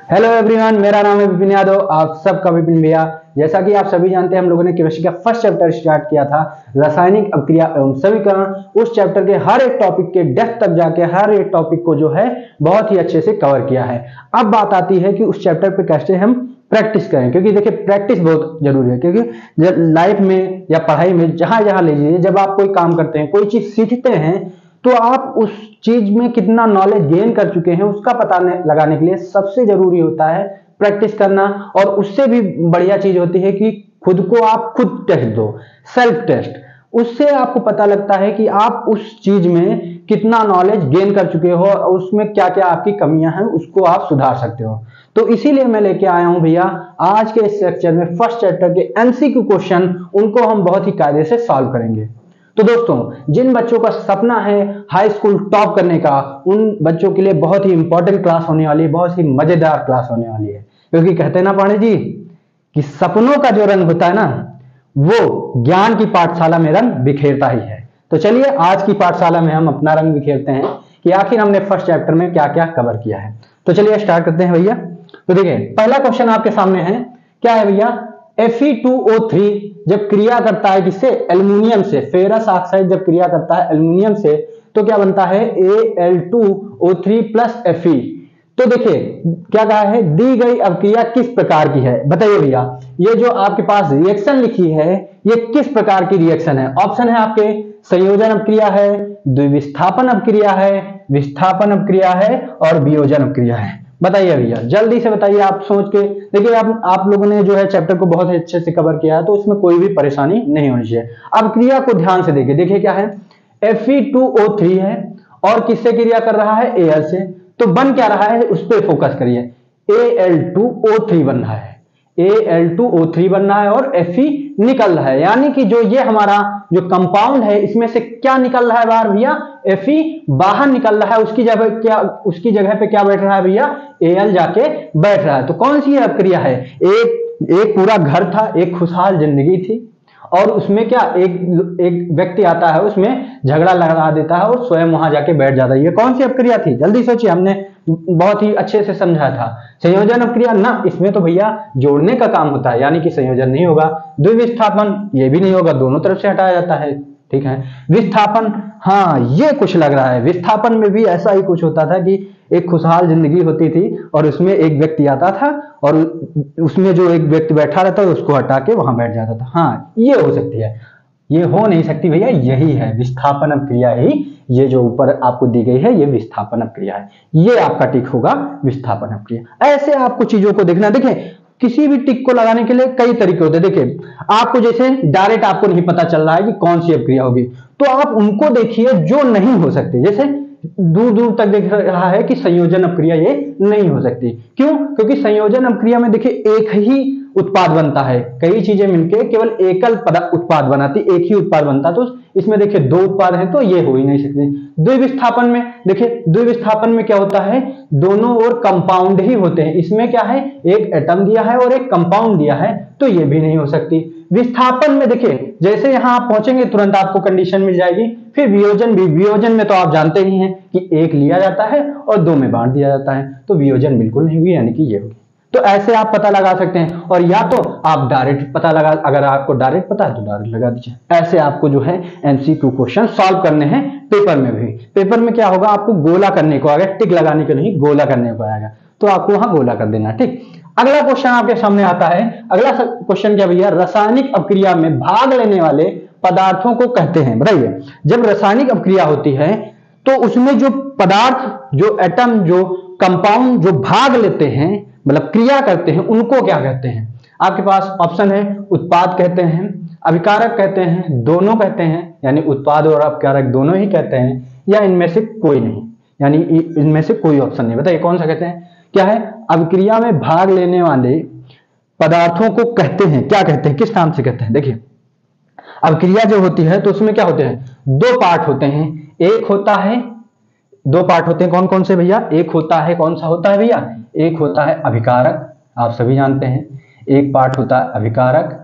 Hello everyone, मेरा नाम है विपिन यादव। आप सबका विपिन भैया। जैसा कि आप सभी जानते हैं, हम लोगों ने केमिस्ट्री का फर्स्ट चैप्टर स्टार्ट किया था, रासायनिक अभिक्रिया एवं समीकरण। उस चैप्टर के हर एक टॉपिक के डेप्थ तक जाके हर एक टॉपिक को जो है बहुत ही अच्छे से कवर किया है। अब बात आती है कि उस चैप्टर पे कैसे हम प्रैक्टिस करें, क्योंकि देखिए प्रैक्टिस बहुत जरूरी है। क्योंकि जब लाइफ में या पढ़ाई में जहां जहां लीजिए, जब आप कोई काम करते हैं, कोई चीज सीखते हैं, तो आप उस चीज में कितना नॉलेज गेन कर चुके हैं उसका पता लगाने के लिए सबसे जरूरी होता है प्रैक्टिस करना। और उससे भी बढ़िया चीज होती है कि खुद को आप खुद टेस्ट दो, सेल्फ टेस्ट। उससे आपको पता लगता है कि आप उस चीज में कितना नॉलेज गेन कर चुके हो और उसमें क्या क्या आपकी कमियां हैं, उसको आप सुधार सकते हो। तो इसीलिए मैं लेके आया हूं भैया आज के इस लेक्चर में फर्स्ट चैप्टर के एमसीक्यू क्वेश्चन, उनको हम बहुत ही कायदे से सॉल्व करेंगे। तो दोस्तों, जिन बच्चों का सपना है हाई स्कूल टॉप करने का, उन बच्चों के लिए बहुत ही इंपॉर्टेंट क्लास होने वाली है, बहुत ही मजेदार क्लास होने वाली है। क्योंकि कहते हैं ना पांडे जी कि सपनों का जो रंग होता है ना, वो ज्ञान की पाठशाला में रंग बिखेरता ही है। तो चलिए आज की पाठशाला में हम अपना रंग बिखेरते हैं कि आखिर हमने फर्स्ट चैप्टर में क्या क्या कवर किया है। तो चलिए स्टार्ट करते हैं भैया। तो देखिए पहला क्वेश्चन आपके सामने है, क्या है भैया? Fe2O3 जब क्रिया करता है किससे? एल्युमिनियम से। फेरस ऑक्साइड जब क्रिया करता है एल्युमिनियम से तो क्या बनता है? Al2O3 plus Fe। तो देखिए क्या कहा है, दी गई अभिक्रिया किस प्रकार की है? बताइए भैया, ये जो आपके पास रिएक्शन लिखी है ये किस प्रकार की रिएक्शन है? ऑप्शन है आपके संयोजन अभिक्रिया है, द्विविस्थापन अभिक्रिया है, विस्थापन अभिक्रिया है और वियोजन अभिक्रिया है। बताइए भैया, जल्दी से बताइए आप सोच के। देखिए आप लोगों ने जो है चैप्टर को बहुत अच्छे से कवर किया है, तो उसमें कोई भी परेशानी नहीं होनी चाहिए। अब क्रिया को ध्यान से देखिए। देखिए क्या है, Fe2O3 है और किससे क्रिया कर रहा है? Al से। तो बन क्या रहा है उस पर फोकस करिए। Al2O3 बन रहा है, Al2O3 बन रहा है और Fe निकल रहा है। यानी कि जो ये हमारा जो कंपाउंड है इसमें से क्या निकल रहा है बाहर भैया? Fe बाहर निकल रहा है। उसकी जगह पे क्या बैठ रहा है भैया? Al जाके बैठ रहा है। तो कौन सी अभिक्रिया है? एक पूरा घर था, एक खुशहाल जिंदगी थी, और उसमें क्या एक व्यक्ति आता है, उसमें झगड़ा लगा देता है और स्वयं वहां जाके बैठ जाता है। ये कौन सी अभिक्रिया थी? जल्दी सोचिए, हमने बहुत ही अच्छे से समझा था। संयोजन अभिक्रिया ना, इसमें तो भैया जोड़ने का काम होता है, यानी कि संयोजन नहीं होगा। द्विविस्थापन ये भी नहीं होगा, दोनों तरफ से हटाया जाता है। ठीक है। विस्थापन, हाँ ये कुछ लग रहा है। विस्थापन में भी ऐसा ही कुछ होता था कि एक खुशहाल जिंदगी होती थी और उसमें एक व्यक्ति आता था और उसमें जो एक व्यक्ति बैठा रहता है उसको हटा के वहां बैठ जाता था। हाँ ये हो सकती है, ये हो नहीं सकती भैया, यही है विस्थापन अभिक्रिया ही। ये जो ऊपर आपको दी गई है ये विस्थापन अभिक्रिया है, ये आपका टिक होगा विस्थापन अभिक्रिया। ऐसे आपको चीजों को देखना। देखिए किसी भी टिक को लगाने के लिए कई तरीके होते हैं। देखिए आपको जैसे डायरेक्ट आपको नहीं पता चल रहा है कि कौन सी अभिक्रिया होगी, तो आप उनको देखिए जो नहीं हो सकती। जैसे दूर दूर तक देख रहा है कि संयोजन अभिक्रिया ये नहीं हो सकती। क्यों? क्योंकि संयोजन अभिक्रिया में देखिए एक ही उत्पाद बनता है, कई चीजें मिलकर केवल एकल उत्पाद बनाती, एक ही उत्पाद बनता। तो इसमें देखिए दो उत्पाद हैं, तो ये हो ही नहीं सकते। द्विविस्थापन में देखिए, द्विविस्थापन में क्या होता है, दोनों ओर कंपाउंड ही होते हैं। इसमें क्या है, एक एटम दिया है और एक कंपाउंड दिया है, तो ये भी नहीं हो सकती। विस्थापन में देखिए जैसे यहां आप पहुंचेंगे तुरंत आपको कंडीशन मिल जाएगी। फिर वियोजन भी, वियोजन में तो आप जानते ही हैं कि एक लिया जाता है और दो में बांट दिया जाता है, तो वियोजन बिल्कुल नहीं हुई, यानी कि ये होगी। तो ऐसे आप पता लगा सकते हैं, और या तो आप डायरेक्ट पता लगा, अगर आपको डायरेक्ट पता है तो डायरेक्ट लगा दीजिए। ऐसे आपको जो है एमसीक्यू क्वेश्चन सॉल्व करने हैं पेपर में भी। पेपर में क्या होगा, आपको गोला करने को आएगा, टिक लगाने को नहीं, गोला करने को आएगा, तो आपको वहां गोला कर देना। ठीक। अगला क्वेश्चन आपके सामने आता है। अगला क्वेश्चन क्या भैया? रासायनिक अभिक्रिया में भाग लेने वाले पदार्थों को कहते हैं। बताइए, जब रासायनिक अभिक्रिया होती है तो उसमें जो पदार्थ, जो एटम, जो कंपाउंड जो भाग लेते हैं, मतलब क्रिया करते हैं, उनको क्या कहते हैं? आपके पास ऑप्शन है, उत्पाद कहते हैं, अभिकारक कहते हैं, दोनों कहते हैं, यानी उत्पाद और अभिकारक दोनों ही कहते हैं, या इनमें से कोई नहीं, यानी इनमें से कोई ऑप्शन नहीं। बताइए कौन सा कहते हैं? क्या है? अभिक्रिया में भाग लेने वाले पदार्थों को कहते हैं, क्या कहते हैं, किस नाम से कहते हैं? देखिए अभिक्रिया जो होती है तो उसमें क्या होते हैं, दो पार्ट होते हैं। एक होता है, दो पार्ट होते हैं, कौन कौन से भैया? एक होता है, कौन सा होता है भैया? एक होता है अभिकारक, आप सभी जानते हैं, एक पार्ट होता है अभिकारक,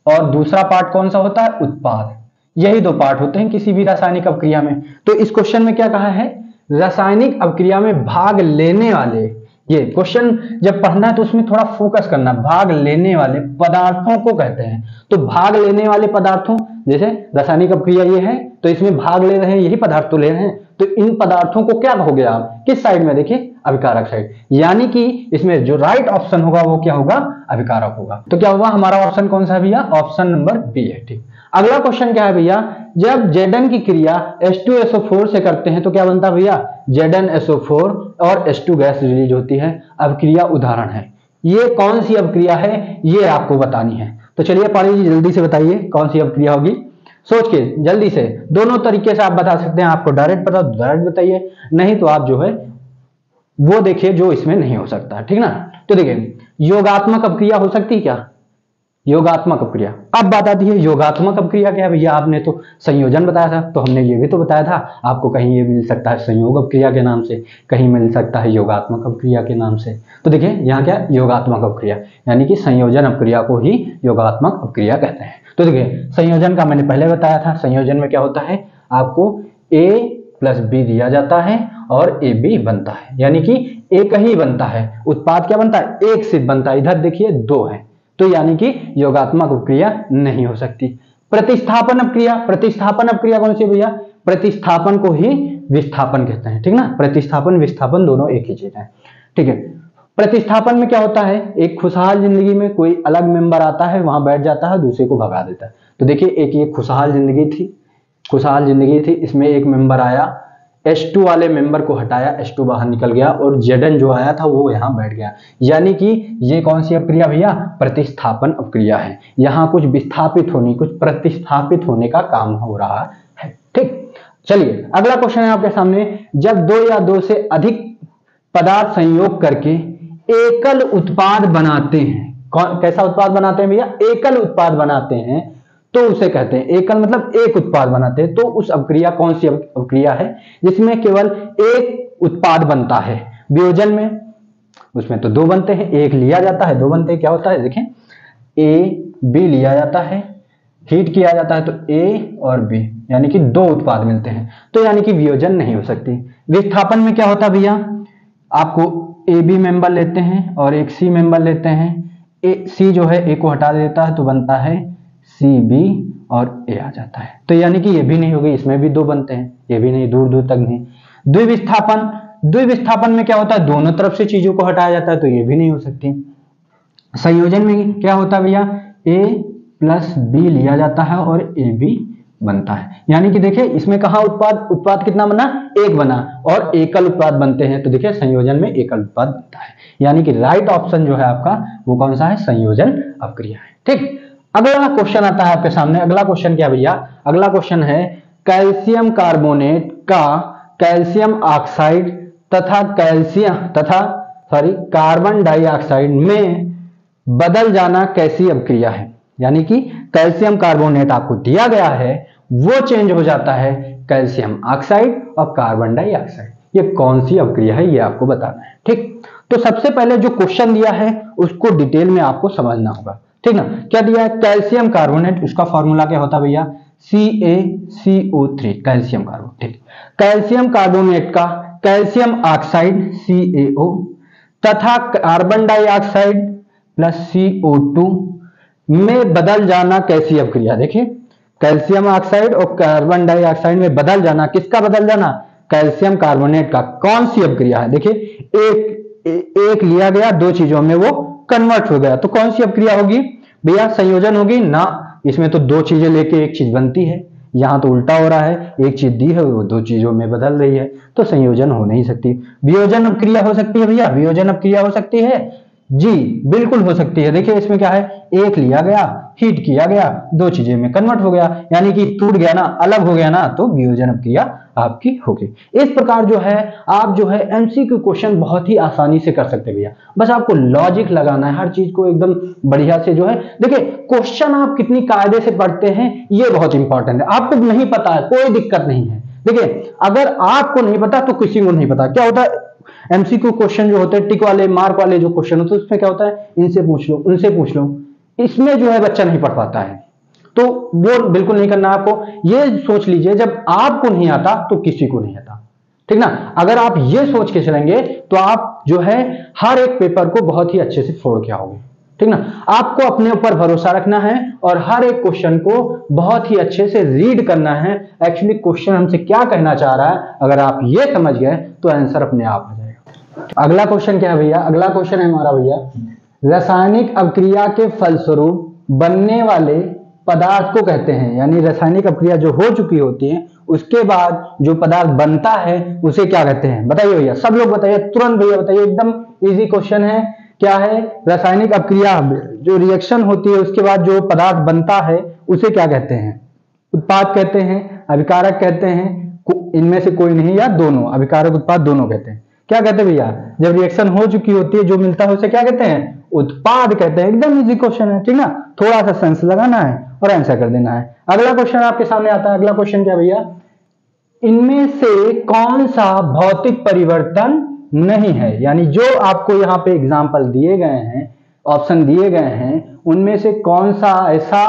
और दूसरा पार्ट कौन सा होता है? उत्पाद। यही दो पार्ट होते हैं किसी भी रासायनिक अभिक्रिया में। तो इस क्वेश्चन में क्या कहा है? रासायनिक अभिक्रिया में भाग लेने वाले, ये क्वेश्चन जब पढ़ना है तो उसमें थोड़ा फोकस करना। भाग लेने वाले पदार्थों को कहते हैं। तो भाग लेने वाले पदार्थों, जैसे रासायनिक अपक्रिया ये है तो इसमें भाग ले रहे हैं, यही पदार्थ तो ले रहे हैं, तो इन पदार्थों को क्या कहोगे आप, किस साइड में, देखिए अभिकारक साइड। यानी कि इसमें जो राइट ऑप्शन होगा वो क्या होगा, अभिकारक होगा। तो क्या होगा हमारा ऑप्शन कौन सा है भैया, ऑप्शन नंबर बी है। ठीक, अगला क्वेश्चन क्या है भैया, जब Zn की क्रिया H2SO4 से करते हैं तो क्या बनता है भैया, ZnSO4 और H2 गैस रिलीज होती है। अभिक्रिया उदाहरण है, ये कौन सी अभिक्रिया है ये आपको बतानी है। तो चलिए पानी जी जल्दी से बताइए कौन सी अभिक्रिया होगी, सोच के जल्दी से। दोनों तरीके से आप बता सकते हैं, आपको डायरेक्ट पता तो डायरेक्ट बताइए, नहीं तो आप जो है वो देखिए जो इसमें नहीं हो सकता, ठीक ना। तो देखिए योगात्मक अपक्रिया हो सकती है क्या, योगात्मक अपक्रिया। अब बात आती है योगात्मक अपक्रिया क्या है भैया, आपने तो संयोजन बताया था, तो हमने ये भी तो बताया था आपको, कहीं ये मिल सकता है संयोग अपक्रिया के नाम से, कहीं मिल सकता है योगात्मक अपक्रिया के नाम से। तो देखिए यहाँ क्या, योगात्मक अपक्रिया, यानी कि संयोजन अपक्रिया को ही योगात्मक अपक्रिया कहते हैं। तो देखिए संयोजन का मैंने पहले बताया था, संयोजन में क्या होता है, आपको A प्लस बी दिया जाता है और ए बी बनता है, यानी कि एक ही बनता है, उत्पाद क्या बनता है, एक सिद्ध बनता है। इधर देखिए दो है, तो यानी कि योगात्मक अपक्रिया नहीं हो सकती। प्रतिस्थापन अपक्रिया, प्रतिस्थापन अपक्रिया कौन सी है भैया, प्रतिस्थापन को ही विस्थापन कहते हैं, ठीक ना। प्रतिस्थापन विस्थापन दोनों एक ही चीज है, ठीक है। प्रतिस्थापन में क्या होता है, एक खुशहाल जिंदगी में कोई अलग मेंबर आता है, वहां बैठ जाता है, दूसरे को भगा देता है। तो देखिए एक ये खुशहाल जिंदगी थी, खुशहाल जिंदगी थी, इसमें एक मेंबर आया, H2 वाले मेंबर को हटाया, H2 बाहर निकल गया और Zn जो आया था वो यहाँ बैठ गया। यानी कि ये कौन सी अपक्रिया भैया, प्रतिस्थापन अपक्रिया है। यहाँ कुछ विस्थापित होने, कुछ प्रतिस्थापित होने का काम हो रहा है, ठीक। चलिए अगला क्वेश्चन है आपके सामने, जब दो या दो से अधिक पदार्थ संयोग करके एकल उत्पाद बनाते हैं, कैसा उत्पाद बनाते हैं भैया, एकल उत्पाद बनाते हैं, तो उसे कहते हैं, एकल मतलब एक उत्पाद बनाते हैं, तो उस अपक्रिया कौन सी अपक्रिया है जिसमें केवल एक उत्पाद बनता है। वियोजन में उसमें तो दो बनते हैं, एक लिया जाता है, दो बनते हैं, क्या होता है देखें, ए बी लिया जाता है, हीट किया जाता है, तो ए और बी यानी कि दो उत्पाद मिलते हैं, तो यानी कि वियोजन नहीं हो सकती। विस्थापन में क्या होता है भैया, आपको ए बी मेंबर लेते हैं और एक सी मेंबर लेते हैं, ए सी जो है ए को हटा देता है तो बनता है सी बी और ए आ जाता है, तो यानी कि ये भी नहीं होगी, इसमें भी दो बनते हैं, ये भी नहीं, दूर दूर तक नहीं। द्विविस्थापन, द्विविस्थापन में क्या होता है, दोनों तरफ से चीजों को हटाया जाता है, तो ये भी नहीं हो सकती। संयोजन में क्या होता है भैया, ए प्लस बी लिया जाता है और ए बी बनता है, यानी कि देखिए इसमें कहा उत्पाद कितना बना, एक बना, और एकल उत्पाद बनते हैं, तो देखिए संयोजन में एकल उत्पाद बनता है, यानी कि राइट ऑप्शन जो है आपका वो कौन सा है, संयोजन अपक्रिया है, ठीक। अगला क्वेश्चन आता है आपके सामने, अगला क्वेश्चन क्या भैया, अगला क्वेश्चन है कैल्शियम कार्बोनेट का कैल्शियम ऑक्साइड तथा कार्बन डाइऑक्साइड में बदल जाना कैसी अपक्रिया है। यानी कि कैल्शियम कार्बोनेट आपको दिया गया है, वो चेंज हो जाता है कैल्शियम ऑक्साइड और कार्बन डाइऑक्साइड, ये कौन सी अपक्रिया है ये आपको बताना है, ठीक। तो सबसे पहले जो क्वेश्चन दिया है उसको डिटेल में आपको समझना होगा, ठीक ना। क्या दिया है, कैल्शियम कार्बोनेट, उसका फॉर्मूला क्या होता है भैया, CaCO3, कैल्शियम कार्बोनेट, ठीक। कैल्शियम कार्बोनेट का कैल्शियम ऑक्साइड CaO तथा कार्बन डाइऑक्साइड प्लस CO2 में बदल जाना कैसी अपक्रिया। देखिए कैल्शियम ऑक्साइड और कार्बन डाइऑक्साइड में बदल जाना, किसका बदल जाना, कैल्शियम कार्बोनेट का, कौन सी अपक्रिया है। देखिए एक लिया गया, दो चीजों में वो कन्वर्ट हो गया, तो कौन सी अपक्रिया होगी भैया, संयोजन होगी ना। इसमें तो दो चीजें लेके एक चीज बनती है, यहाँ तो उल्टा हो रहा है, एक चीज दी है वो दो चीजों में बदल रही है, तो संयोजन हो नहीं सकती। वियोजन अपक्रिया हो सकती है भैया, वियोजन अपक्रिया हो सकती है जी, बिल्कुल हो सकती है। देखिए इसमें क्या है, एक लिया गया, हीट किया गया, दो चीजें में कन्वर्ट हो गया, यानी कि टूट गया ना, अलग हो गया ना, तो वियोजन अपक्रिया आपकी होगी। इस प्रकार जो है आप जो है एमसीक्यू क्वेश्चन बहुत ही आसानी से कर सकते हैं भैया, बस आपको लॉजिक लगाना है, हर चीज को एकदम बढ़िया से जो है। देखिए क्वेश्चन आप कितनी कायदे से पढ़ते हैं ये बहुत इंपॉर्टेंट है। आपको नहीं पता है कोई दिक्कत नहीं है, देखिए अगर आपको नहीं पता तो किसी को नहीं पता। क्या होता है एमसीक्यू क्वेश्चन जो होते हैं, टिक वाले मार्क वाले जो क्वेश्चन होते हैं, उसमें क्या होता है, इनसे पूछ लो उनसे पूछ लो, इसमें जो है बच्चा नहीं पढ़ पाता है, तो वो बिल्कुल नहीं करना आपको। ये सोच लीजिए जब आपको नहीं आता तो किसी को नहीं आता, ठीक ना। अगर आप ये सोच के चलेंगे तो आप जो है हर एक पेपर को बहुत ही अच्छे से फोड़ के आओगे, ठीक ना। आपको अपने ऊपर भरोसा रखना है और हर एक क्वेश्चन को बहुत ही अच्छे से रीड करना है। एक्चुअली क्वेश्चन हमसे क्या कहना चाह रहा है, अगर आप ये समझ गए तो आंसर अपने आप आ जाएगा। अगला क्वेश्चन क्या है भैया, अगला क्वेश्चन है हमारा भैया, रासायनिक अभिक्रिया के फलस्वरूप बनने वाले पदार्थ को कहते हैं, यानी रासायनिक अभिक्रिया जो हो चुकी होती है उसके बाद जो पदार्थ बनता है उसे क्या कहते हैं, बताइए भैया, सब लोग बताइए तुरंत भैया बताइए, एकदम इजी क्वेश्चन है। क्या है, रासायनिक अभिक्रिया जो रिएक्शन होती है उसके बाद जो पदार्थ बनता है उसे क्या कहते हैं, उत्पाद कहते हैं, अभिकारक कहते हैं, इनमें से कोई नहीं या दोनों, अभिकारक उत्पाद दोनों कहते हैं। क्या कहते हैं भैया, जब रिएक्शन हो चुकी होती है जो मिलता है उसे क्या कहते हैं, उत्पाद कहते हैं। एकदम इजी क्वेश्चन है, ठीक ना, थोड़ा सा सेंस लगाना है और आंसर कर देना है। अगला क्वेश्चन आपके सामने आता है, अगला क्वेश्चन क्या भैया, इनमें से कौन सा भौतिक परिवर्तन नहीं है, यानी जो आपको यहाँ पे एग्जाम्पल दिए गए हैं, ऑप्शन दिए गए हैं, उनमें से कौन सा ऐसा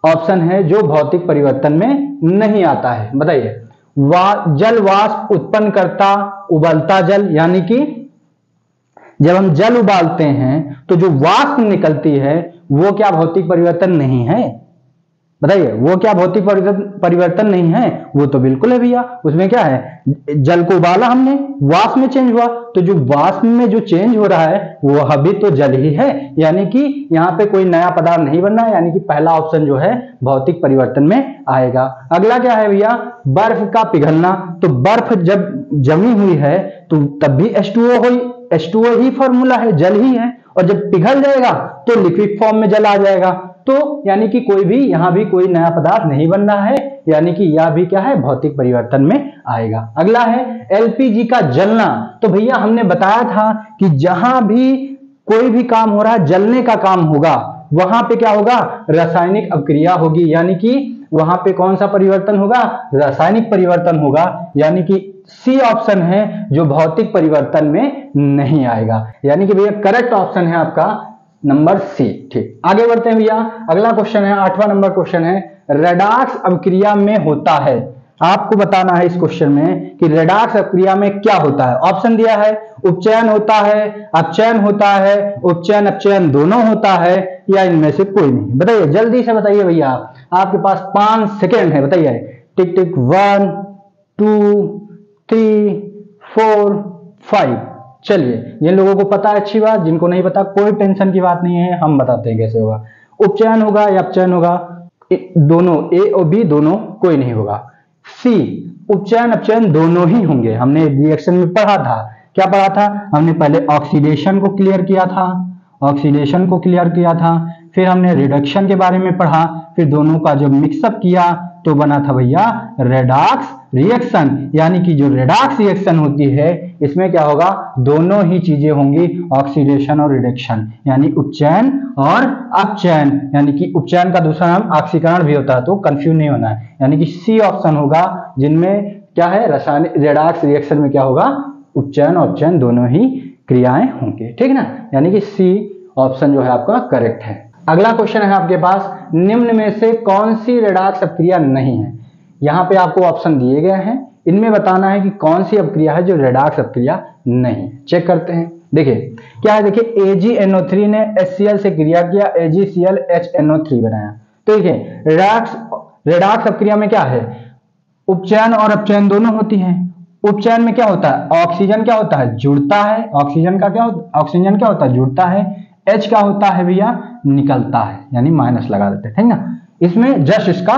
ऑप्शन है जो भौतिक परिवर्तन में नहीं आता है, बताइए। जल वाष्प उत्पन्न करता उबलता जल, यानी कि जब हम जल उबालते हैं तो जो वाष्प निकलती है वो क्या भौतिक परिवर्तन नहीं है, बताइए। वो क्या भौतिक परिवर्तन नहीं है, वो तो बिल्कुल है भैया। उसमें क्या है, जल को उबाला हमने, वाष्प में चेंज हुआ, तो जो वाष्प में जो चेंज हो रहा है वो अभी तो जल ही है, यानी कि यहाँ पे कोई नया पदार्थ नहीं बनना है, यानी कि पहला ऑप्शन जो है भौतिक परिवर्तन में आएगा। अगला क्या है भैया, बर्फ का पिघलना, तो बर्फ जब जमी हुई है तो तब भी H2O हुई, H2O ही फॉर्मूला है, जल ही है, और जब पिघल जाएगा तो लिक्विड फॉर्म में जल आ जाएगा, तो यानी कि कोई भी यहां भी कोई नया पदार्थ नहीं बन रहा है, यानी कि यह भी क्या है भौतिक परिवर्तन में आएगा। अगला है एलपीजी का जलना, तो भैया हमने बताया था कि जहां भी कोई भी काम हो रहा है जलने का काम होगा वहां पे क्या होगा, रासायनिक अभिक्रिया होगी, यानी कि वहां पे कौन सा परिवर्तन होगा, रासायनिक परिवर्तन होगा, यानी कि सी ऑप्शन है जो भौतिक परिवर्तन में नहीं आएगा, यानी कि भैया करेक्ट ऑप्शन है आपका नंबर सी। ठीक, आगे बढ़ते हैं भैया। अगला क्वेश्चन है 8वां नंबर क्वेश्चन है, रेडॉक्स अभिक्रिया में होता है, आपको बताना है इस क्वेश्चन में कि रेडॉक्स अभिक्रिया में क्या होता है। ऑप्शन दिया है, उपचयन होता है, अपचयन होता है, उपचयन अपचयन दोनों होता है, या इनमें से कोई नहीं, बताइए जल्दी से बताइए भैया, आपके पास 5 सेकेंड है, बताइए। टिक टिक 1 2 3 4 5। चलिए, जिन लोगों को पता है अच्छी बात, जिनको नहीं पता कोई टेंशन की बात नहीं है, हम बताते हैं कैसे होगा। उपचयन होगा या अपचयन होगा, दोनों ए और बी दोनों, कोई नहीं होगा। सी, उपचयन अपचयन दोनों ही होंगे, हमने रिएक्शन में पढ़ा था, क्या पढ़ा था हमने, पहले ऑक्सीडेशन को क्लियर किया था, ऑक्सीडेशन को क्लियर किया था, फिर हमने रिडक्शन के बारे में पढ़ा, फिर दोनों का जब मिक्सअप किया तो बना था भैया रेडॉक्स रिएक्शन, यानी कि जो रेडॉक्स रिएक्शन होती है इसमें क्या होगा, दोनों ही चीजें होंगी, ऑक्सीडेशन और रिडक्शन, यानी उपचयन और अपचयन, यानी कि उपचयन का दूसरा नाम ऑक्सीकरण भी होता है, तो कंफ्यूज नहीं होना है, यानी कि सी ऑप्शन होगा जिनमें क्या है, रासायनिक रेडॉक्स रिएक्शन में क्या होगा, उपचयन और अपचयन दोनों ही क्रियाएं होंगी, ठीक ना, यानी कि सी ऑप्शन जो है आपका करेक्ट है। अगला क्वेश्चन है आपके पास, निम्न में से कौन सी रेडॉक्स अभिक्रिया नहीं है, यहाँ पे आपको ऑप्शन दिए गए हैं, इनमें बताना है कि कौन सी अभिक्रिया है जो रेडॉक्स अभिक्रिया नहीं। चेक करते हैं, देखिए क्या है, देखिए AgNO3 ने HCl से क्रिया किया, AgClHNO3 बनाया, तो देखिए रेडॉक्स अभिक्रिया में क्या है, उपचयन और अपचयन दोनों होती हैं। उपचयन में क्या होता है, ऑक्सीजन क्या होता है, जुड़ता है, ऑक्सीजन क्या होता है, जुड़ता है, H क्या होता है भैया, निकलता है, यानी माइनस लगा देते हैं, ठीक ना। इसमें जस्ट इसका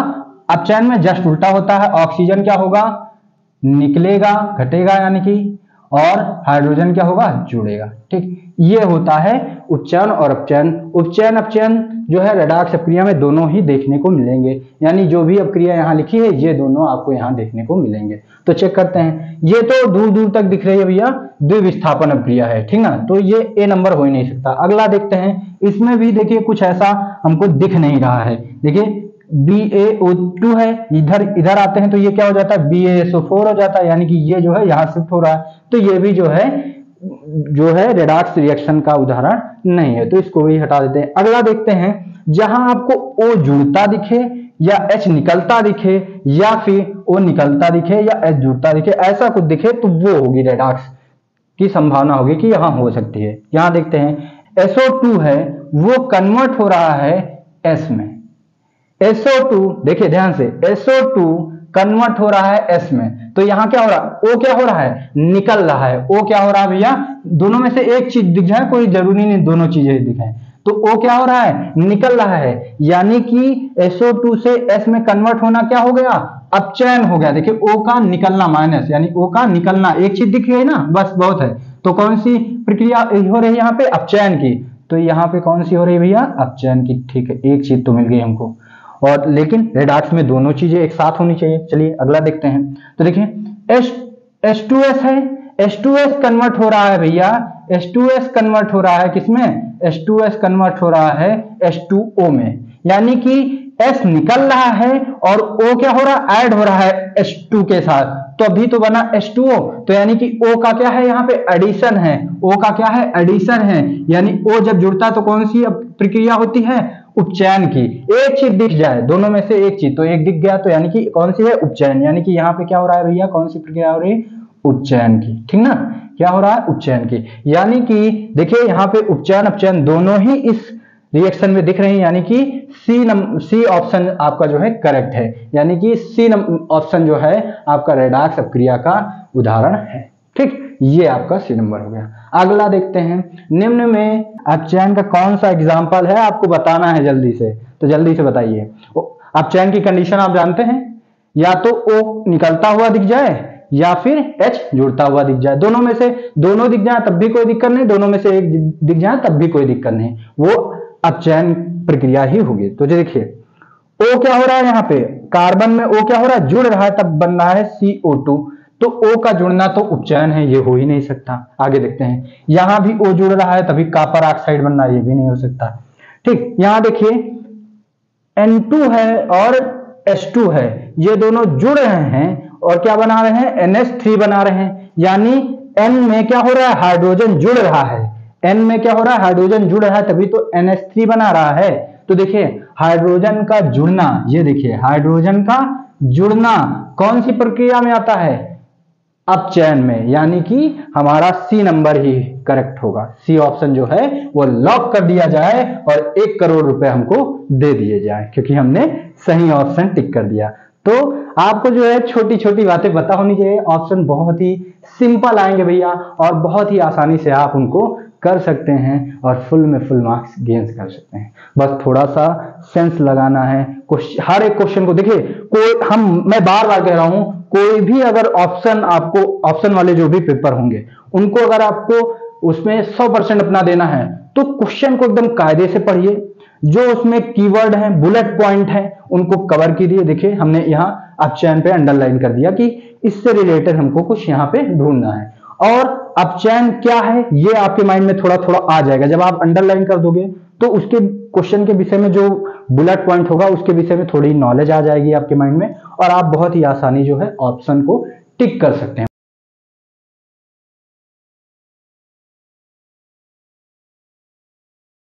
अपचयन में जस्ट उल्टा होता है, ऑक्सीजन क्या होगा, निकलेगा, घटेगा, यानी कि, और हाइड्रोजन क्या होगा, जुड़ेगा, ठीक। ये होता है उपचयन और अपचयन। उपचयन अपचयन जो है रेडॉक्स अभिक्रिया में दोनों ही देखने को मिलेंगे, यानी जो भी अभिक्रिया यहाँ लिखी है ये दोनों आपको यहाँ देखने को मिलेंगे। तो चेक करते हैं, ये तो दूर दूर तक दिख रही है भैया, द्विविस्थापन अभिक्रिया है, ठीक ना, तो ये ए नंबर हो ही नहीं सकता। अगला देखते हैं, इसमें भी देखिए कुछ ऐसा हमको दिख नहीं रहा है, देखिए BaO2 है, इधर आते हैं तो ये क्या हो जाता है, BaSO4 हो जाता है, यानी कि ये जो है यहाँ शिफ्ट हो रहा है, तो ये भी जो है रेडॉक्स रिएक्शन का उदाहरण नहीं है, तो इसको भी हटा देते हैं। अगला देखते हैं, जहां आपको O जुड़ता दिखे या H निकलता दिखे या फिर O निकलता दिखे या H जुड़ता दिखे, ऐसा कुछ दिखे तो वो होगी रेडॉक्स की संभावना होगी कि यहां हो सकती है। यहां देखते हैं SO2 है वो कन्वर्ट हो रहा है S में। SO2 देखिए ध्यान से, SO2 कन्वर्ट हो रहा है S में, तो यहां क्या हो रहा है, O क्या हो रहा है, निकल रहा है। O क्या हो रहा है भैया, दोनों में से एक चीज दिख जाए, कोई जरूरी नहीं दोनों चीजें दिखाएं, तो O क्या हो रहा है, निकल रहा है। यानी कि SO2 से S में कन्वर्ट होना क्या हो गया, अपचयन हो गया। देखिए O का निकलना माइनस, यानी O का निकलना, एक चीज दिख रही है ना, बस बहुत है। तो कौन सी प्रक्रिया हो रही है यहाँ पे, अपचयन की। तो यहाँ पे कौन सी हो रही है भैया, अपचयन की। ठीक है, एक चीज तो मिल गई हमको, और लेकिन रेडॉक्स में दोनों चीजें एक साथ होनी चाहिए। चलिए अगला देखते हैं। तो देखिए H2S है, H2S कन्वर्ट हो रहा है भैया, H2S कन्वर्ट हो रहा है किसमें, H2S कन्वर्ट हो रहा है H2O में। यानी कि S निकल रहा है और O क्या हो रहा है, ऐड हो रहा है H2 के साथ, तो अभी तो बना H2O। तो यानी कि O का क्या है यहाँ पे, एडिशन है। O का क्या है, एडिशन है। यानी O जब जुड़ता है तो कौन सी प्रक्रिया होती है, उपचयन की। एक चीज दिख जाए, दोनों में से एक चीज, तो एक दिख गया, तो यानी कि कौन सी है, उपचयन। यानी कि यहाँ पे क्या हो रहा है भैया, कौन सी प्रक्रिया हो रही है, उपचयन की। ठीक ना, क्या हो रहा है, उपचयन की। यानी कि देखिए यहाँ पे उपचयन अपचयन दोनों ही इस रिएक्शन में दिख रहे हैं। यानी कि सी ऑप्शन आपका जो है करेक्ट है। यानी कि सी ऑप्शन जो है आपका रेडॉक्स अपक्रिया का उदाहरण है। ठीक, ये आपका सी नंबर हो गया। अगला देखते हैं, निम्न में अपचयन का कौन सा एग्जाम्पल है, आपको बताना है जल्दी से, तो जल्दी से बताइए। अपचयन की कंडीशन आप जानते हैं, या तो O निकलता हुआ दिख जाए या फिर H जुड़ता हुआ दिख जाए। दोनों में से दोनों दिख जाए तब भी कोई दिक्कत नहीं, दोनों में से एक दिख जाए तब भी कोई दिक्कत नहीं, वो अपचयन प्रक्रिया ही होगी। तो देखिए O क्या हो रहा है, यहाँ पे कार्बन में O क्या हो रहा है, जुड़ रहा है, तब बन रहा है CO2। तो O का जुड़ना तो उपचयन है, ये हो ही नहीं सकता। आगे देखते हैं, यहां भी O जुड़ रहा है तभी कॉपर ऑक्साइड बनना, ये भी नहीं हो सकता। ठीक, यहां देखिए N2 है और H2 है, ये दोनों जुड़ रहे हैं और क्या बना रहे हैं, NH3 बना रहे हैं। यानी N में क्या हो रहा है, हाइड्रोजन जुड़ रहा है। N में क्या हो रहा है, हाइड्रोजन जुड़ रहा है, तभी तो NH3 बना रहा है। तो देखिए हाइड्रोजन का जुड़ना, ये देखिए हाइड्रोजन का जुड़ना कौन सी प्रक्रिया में आता है, अपचयन में। यानी कि हमारा सी नंबर ही करेक्ट होगा। सी ऑप्शन जो है वो लॉक कर दिया जाए और 1 करोड़ रुपए हमको दे दिए जाए, क्योंकि हमने सही ऑप्शन टिक कर दिया। तो आपको जो है छोटी छोटी बातें पता होनी चाहिए। ऑप्शन बहुत ही सिंपल आएंगे भैया, और बहुत ही आसानी से आप उनको कर सकते हैं और फुल में फुल मार्क्स गेन कर सकते हैं। बस थोड़ा सा सेंस लगाना है। हर एक क्वेश्चन को देखिए, मैं बार बार कह रहा हूं, कोई भी अगर ऑप्शन आपको, ऑप्शन वाले जो भी पेपर होंगे उनको अगर आपको उसमें 100% अपना देना है तो क्वेश्चन को एकदम कायदे से पढ़िए। जो उसमें कीवर्ड है, बुलेट पॉइंट है, उनको कवर कीजिए। देखिए हमने यहाँ अपचयन पे अंडरलाइन कर दिया कि इससे रिलेटेड हमको कुछ यहाँ पे ढूंढना है, और अपचयन क्या है ये आपके माइंड में थोड़ा थोड़ा आ जाएगा। जब आप अंडरलाइन कर दोगे तो उसके क्वेश्चन के विषय में जो बुलेट पॉइंट होगा उसके विषय में थोड़ी नॉलेज आ जाएगी आपके माइंड में, और आप बहुत ही आसानी जो है ऑप्शन को टिक कर सकते हैं।